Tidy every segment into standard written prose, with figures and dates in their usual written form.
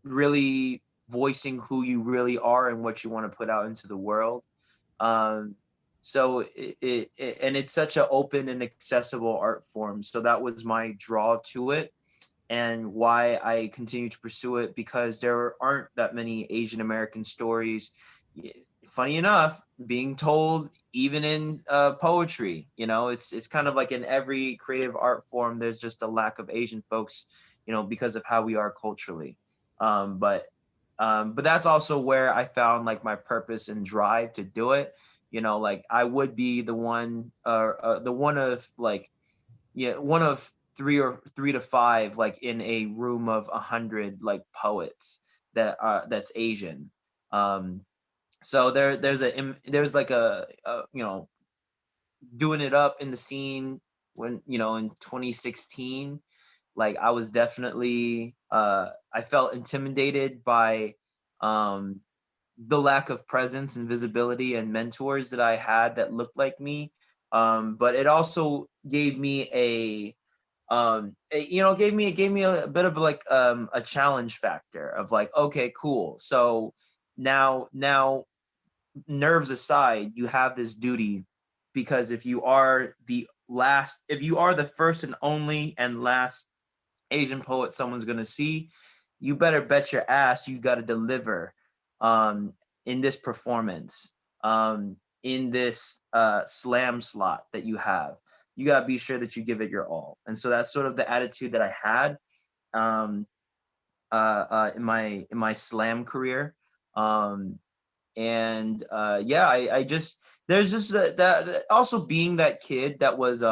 really voicing who you really are and what you want to put out into the world. Um, so and it's such an open and accessible art form. So that was my draw to it, and why I continue to pursue it, because there aren't that many Asian American stories, funny enough, being told even in poetry. It's kind of like in every creative art form, there's just a lack of Asian folks, because of how we are culturally. But that's also where I found like my purpose and drive to do it. Like I would be the one of like, yeah, one of three to five, like in a room of 100 like poets that's Asian. Um, so there's like doing it up in the scene when in 2016. Like I was definitely I felt intimidated by um the lack of presence and visibility and mentors that I had that looked like me. But it also gave me gave me a bit of like a challenge factor of like, okay, cool. So now nerves aside, you have this duty, because if you are the first and only and last Asian poet someone's gonna see, you better bet your ass you got to deliver um, in this performance, in this slam slot that you have. You gotta be sure that you give it your all, and so that's sort of the attitude that I had um, in my slam career. Um, and yeah, I just there's just that also being that kid that was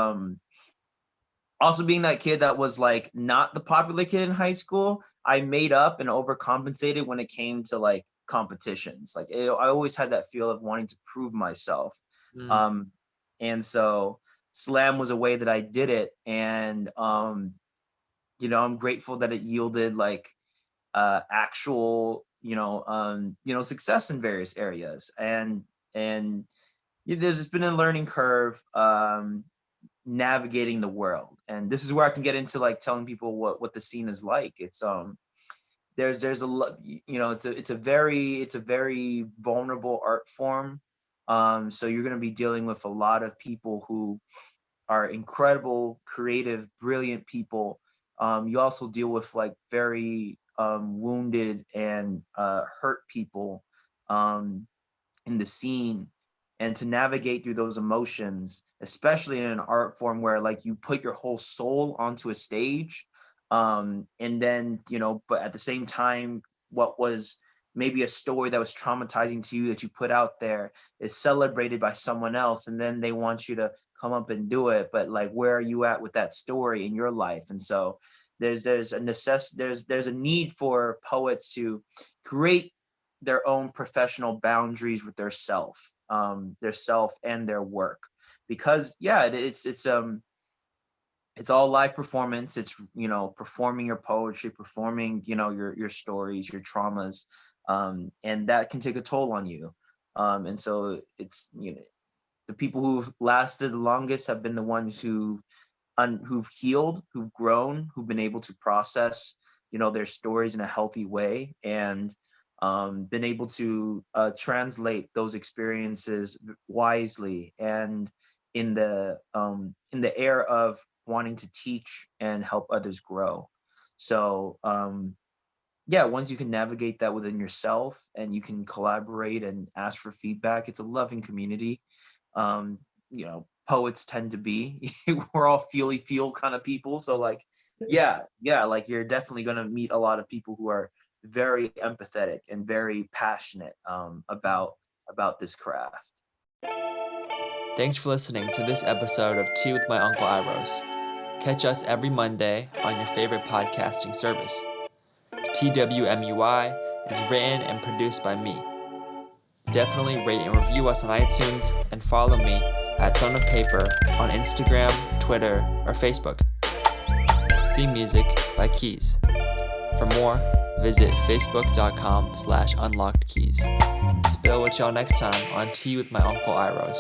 like not the popular kid in high school. I made up and overcompensated when it came to like competitions. Like I always had that feel of wanting to prove myself. Mm. um and so slam was a way that I did it, and I'm grateful that it yielded like actual success in various areas. And there's just been a learning curve navigating the world, and this is where I can get into like telling people what the scene is like. It's there's a it's a very vulnerable art form. So you're going to be dealing with a lot of people who are incredible, creative, brilliant people. You also deal with like very wounded and hurt people um, in the scene. And to navigate through those emotions, especially in an art form where like you put your whole soul onto a stage, and then but at the same time, what was maybe a story that was traumatizing to you that you put out there is celebrated by someone else, and then they want you to come up and do it. But like, where are you at with that story in your life? And so there's a need for poets to create their own professional boundaries with their self and their work, because yeah, it's all live performance. It's performing your poetry, performing your stories, your traumas, and that can take a toll on you. And so it's the people who've lasted the longest have been the ones who've healed, who've grown, who've been able to process their stories in a healthy way, and been able to translate those experiences wisely, and in the air of wanting to teach and help others grow. So yeah, once you can navigate that within yourself and you can collaborate and ask for feedback, it's a loving community. Poets tend to be, we're all feely feel kind of people. So like, yeah, like you're definitely going to meet a lot of people who are very empathetic and very passionate about this craft. Thanks for listening to this episode of Tea with My Uncle Iros. Catch us every Monday on your favorite podcasting service. TWMUI is written and produced by me. Definitely rate and review us on iTunes and follow me at Son of Paper on Instagram, Twitter, or Facebook. Theme music by Keys. For more, visit facebook.com/unlockedkeys. Spill with y'all next time on Tea with My Uncle Iros.